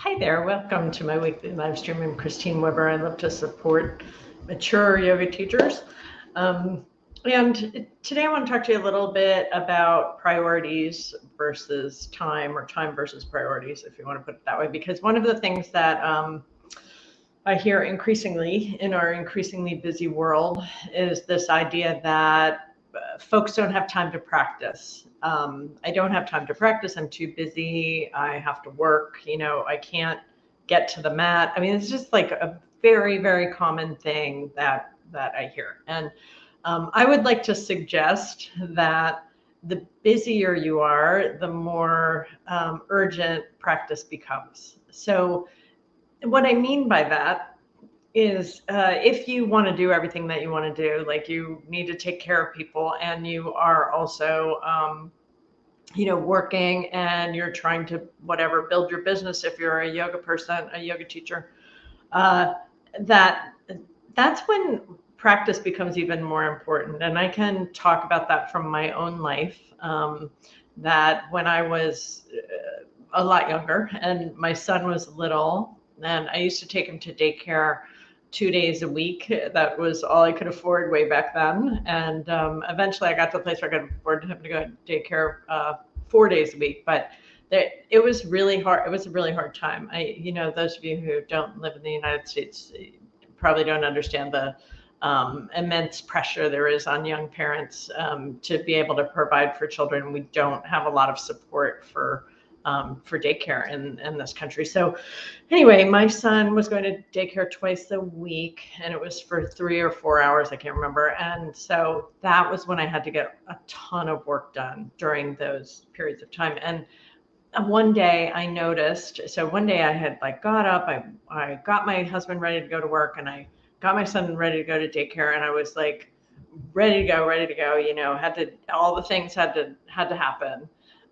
Hi there, welcome to my weekly live stream. I'm Christine Weber. I love to support mature yoga teachers. And today I want to talk to you a little bit about priorities versus time, or time versus priorities, if you want to put it that way, because one of the things that I hear increasingly in our increasingly busy world is this idea that folks don't have time to practice. I don't have time to practice. I'm too busy. I have to work. I can't get to the mat. I mean, it's just like a very, very common thing that I hear. And I would like to suggest that the busier you are, the more urgent practice becomes. So what I mean by that is if you want to do everything that you want to do, like you need to take care of people and you are also, working and you're trying to whatever, build your business if you're a yoga person, a yoga teacher, uh, that that's when practice becomes even more important. And I can talk about that from my own life. That when I was a lot younger and my son was little, and I used to take him to daycare 2 days a week. That was all I could afford way back then. And eventually I got to the place where I could afford him to go to daycare 4 days a week. But it was really hard. It was a really hard time. Those of you who don't live in the United States probably don't understand the immense pressure there is on young parents to be able to provide for children. We don't have a lot of support for daycare in this country. So anyway, my son was going to daycare twice a week, and it was for 3 or 4 hours. I can't remember. And so that was when I had to get a ton of work done during those periods of time. And one day I noticed, so one day I had got up, I got my husband ready to go to work, and I got my son ready to go to daycare, and I was like ready to go, all the things had to happen.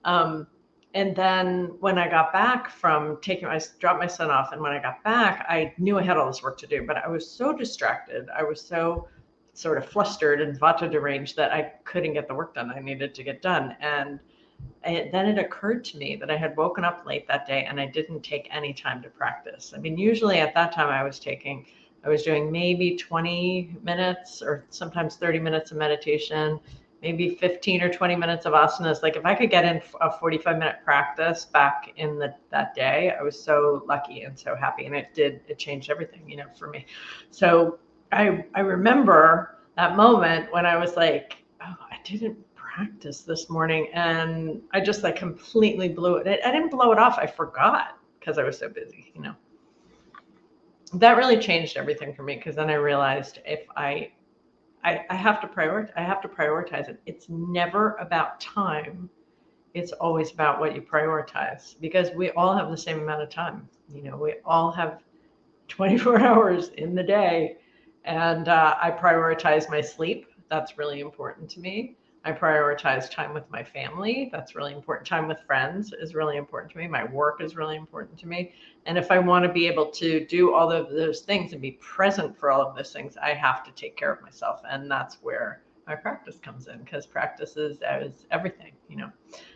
Um, and then when I got back from I dropped my son off, and when I got back, I knew I had all this work to do, but I was so distracted. I was so sort of flustered and vata deranged that I couldn't get the work done I needed to get done. And then it occurred to me that I had woken up late that day and I didn't take any time to practice. I mean, usually at that time I was doing maybe 20 minutes or sometimes 30 minutes of meditation, maybe 15 or 20 minutes of asanas. Like if I could get in a 45-minute practice back in that day, I was so lucky and so happy. And it changed everything, for me. So I remember that moment when I was like, oh, I didn't practice this morning, and I just completely blew it. I didn't blow it off. I forgot because I was so busy. That really changed everything for me, because then I realized if I have to prioritize it. It's never about time. It's always about what you prioritize, because we all have the same amount of time. We all have 24 hours in the day. And I prioritize my sleep. That's really important to me. I prioritize time with my family. That's really important. Time with friends is really important to me. My work is really important to me. And if I want to be able to do all of those things and be present for all of those things, I have to take care of myself. And that's where my practice comes in, because practice is everything.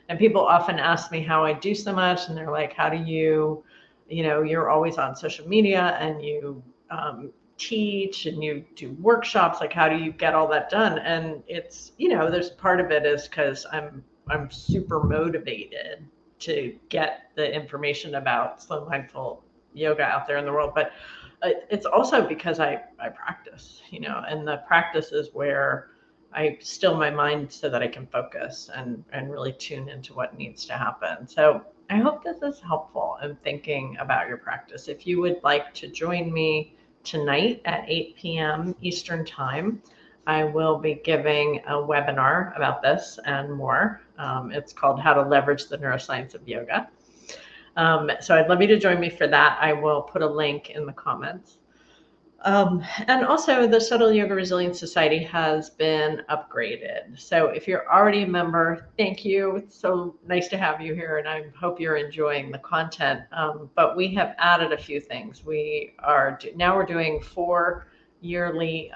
And people often ask me how I do so much. And they're like, how do you're always on social media, and you teach and you do workshops. Like, how do you get all that done? And it's, there's part of it is because I'm super motivated to get the information about slow mindful yoga out there in the world. But it's also because I practice, and the practice is where I still my mind so that I can focus and really tune into what needs to happen. So I hope this is helpful in thinking about your practice. If you would like to join me tonight at 8 p.m. Eastern Time, I will be giving a webinar about this and more. It's called How to Leverage the Neuroscience of Yoga. So I'd love you to join me for that. I will put a link in the comments. And also, the Subtle Yoga Resilience Society has been upgraded. So if you're already a member, thank you. It's so nice to have you here, and I hope you're enjoying the content. But we have added a few things. We're doing 4 yearly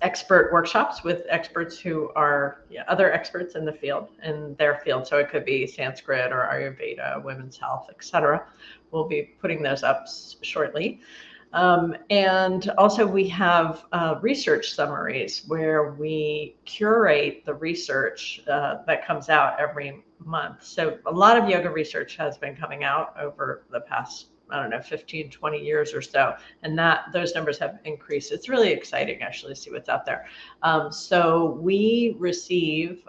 expert workshops with experts who are other experts in the field, in their field. So it could be Sanskrit or Ayurveda, women's health, etc. We'll be putting those up shortly. And also we have research summaries where we curate the research that comes out every month. So a lot of yoga research has been coming out over the past, I don't know, 15, 20 years or so. And those numbers have increased. It's really exciting actually to see what's out there. So we receive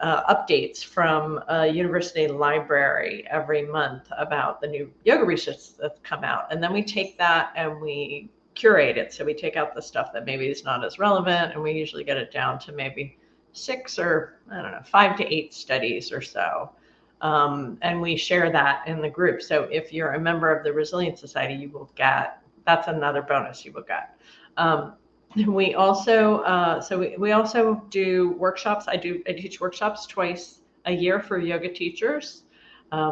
updates from a university library every month about the new yoga research that's come out. And then we take that and we curate it. So we take out the stuff that maybe is not as relevant, and we usually get it down to maybe 6 or, I don't know, 5 to 8 studies or so. And we share that in the group. So if you're a member of the Resilience Society, you will get, that's another bonus you will get. We also we also do workshops. I teach workshops twice a year for yoga teachers.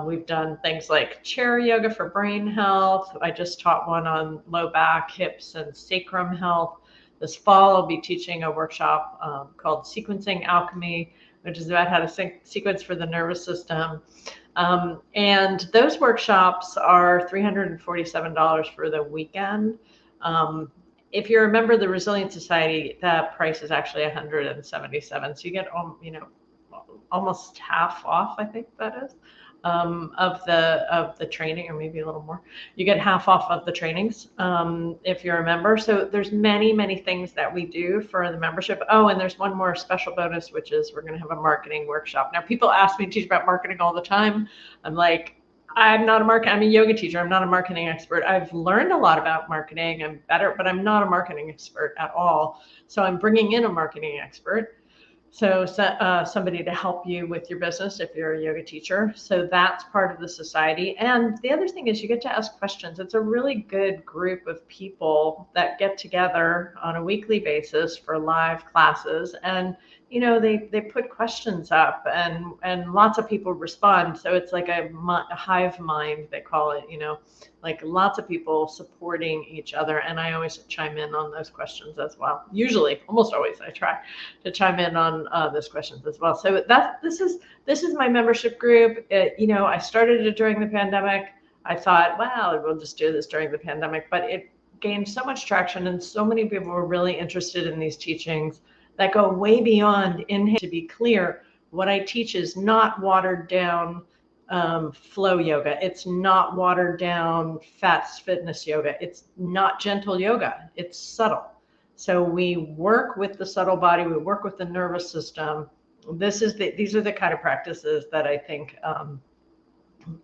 We've done things like chair yoga for brain health. I just taught one on low back, hips, and sacrum health. This fall, I'll be teaching a workshop called Sequencing Alchemy, which is about how to sequence for the nervous system. And those workshops are $347 for the weekend. If you're a member of the Resilience Society, that price is actually $177. So you get, almost half off, I think that is, of the training, or maybe a little more. You get half off of the trainings if you're a member. So there's many things that we do for the membership. Oh, and there's one more special bonus, which is we're going to have a marketing workshop. Now, people ask me to teach about marketing all the time. I'm like, I'm a yoga teacher. I'm not a marketing expert. I've learned a lot about marketing. I'm better, but I'm not a marketing expert at all. So I'm bringing in a marketing expert. So somebody to help you with your business if you're a yoga teacher. So that's part of the society. And the other thing is you get to ask questions. It's a really good group of people that get together on a weekly basis for live classes. And they put questions up, and lots of people respond. So it's like a hive mind, they call it, like lots of people supporting each other. And I always chime in on those questions as well. Usually, almost always, I try to chime in on those questions as well. So this is my membership group. I started it during the pandemic. I thought, wow, we'll just do this during the pandemic, but it gained so much traction, and so many people were really interested in these teachings that go way beyond inhale. To be clear, what I teach is not watered down flow yoga. It's not watered down fitness yoga. It's not gentle yoga. It's subtle. So we work with the subtle body. We work with the nervous system. These are the kind of practices that I think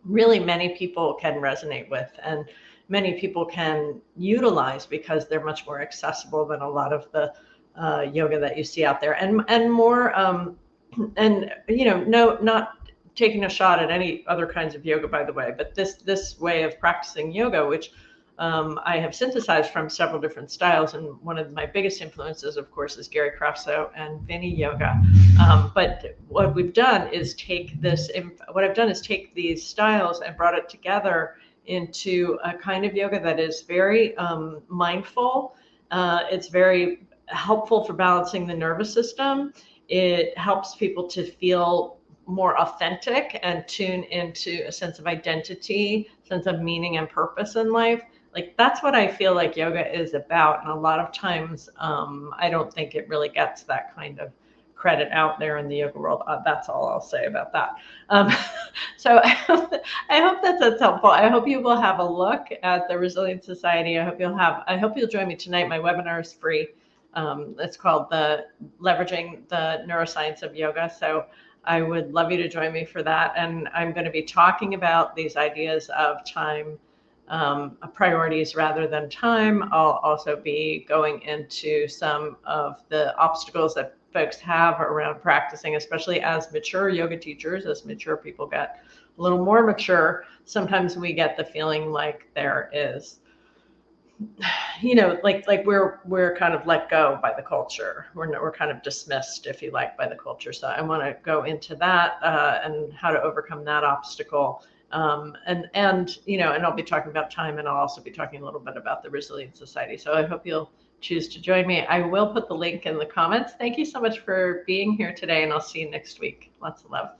really many people can resonate with, and many people can utilize, because they're much more accessible than a lot of the yoga that you see out there, and more, and not taking a shot at any other kinds of yoga, by the way, but this way of practicing yoga, which I have synthesized from several different styles, and one of my biggest influences, of course, is Gary Craftso and Vinny Yoga. But what I've done is take these styles and brought it together into a kind of yoga that is very mindful. It's very helpful for balancing the nervous system. It helps people to feel more authentic and tune into a sense of identity, sense of meaning and purpose in life. Like, that's what I feel like yoga is about. And a lot of times, I don't think it really gets that kind of credit out there in the yoga world. That's all I'll say about that. So I hope that's helpful. I hope you will have a look at the Resilience Society. I hope you'll join me tonight. My webinar is free. It's called Leveraging the Neuroscience of Yoga. So I would love you to join me for that. And I'm going to be talking about these ideas of time, priorities rather than time. I'll also be going into some of the obstacles that folks have around practicing, especially as mature yoga teachers. As mature people get a little more mature, sometimes we get the feeling like there is, like we're kind of let go by the culture. We're kind of dismissed, if you like, by the culture. So I want to go into that and how to overcome that obstacle. And I'll be talking about time, and I'll also be talking a little bit about the Resilience Society. So I hope you'll choose to join me. I will put the link in the comments. Thank you so much for being here today, and I'll see you next week. Lots of love.